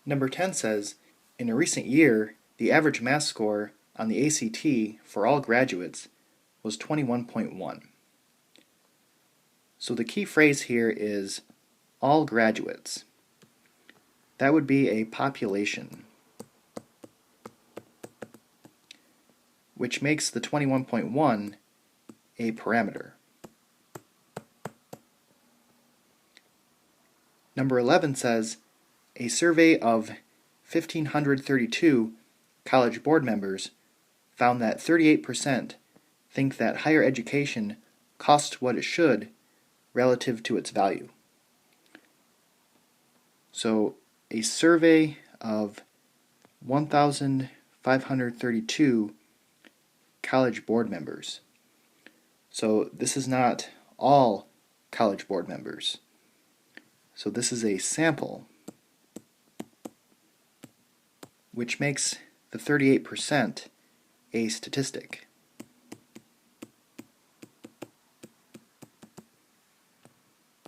Number 10 says, in a recent year, the average math score on the ACT for all graduates was 21.1. So the key phrase here is all graduates. That would be a population, which makes the 21.1 a parameter. Number 11 says, a survey of 1,532 college board members found that 38% think that higher education costs what it should relative to its value. So a survey of 1,532 college board members. So this is not all college board members. So this is a sample, which makes the 38% a statistic.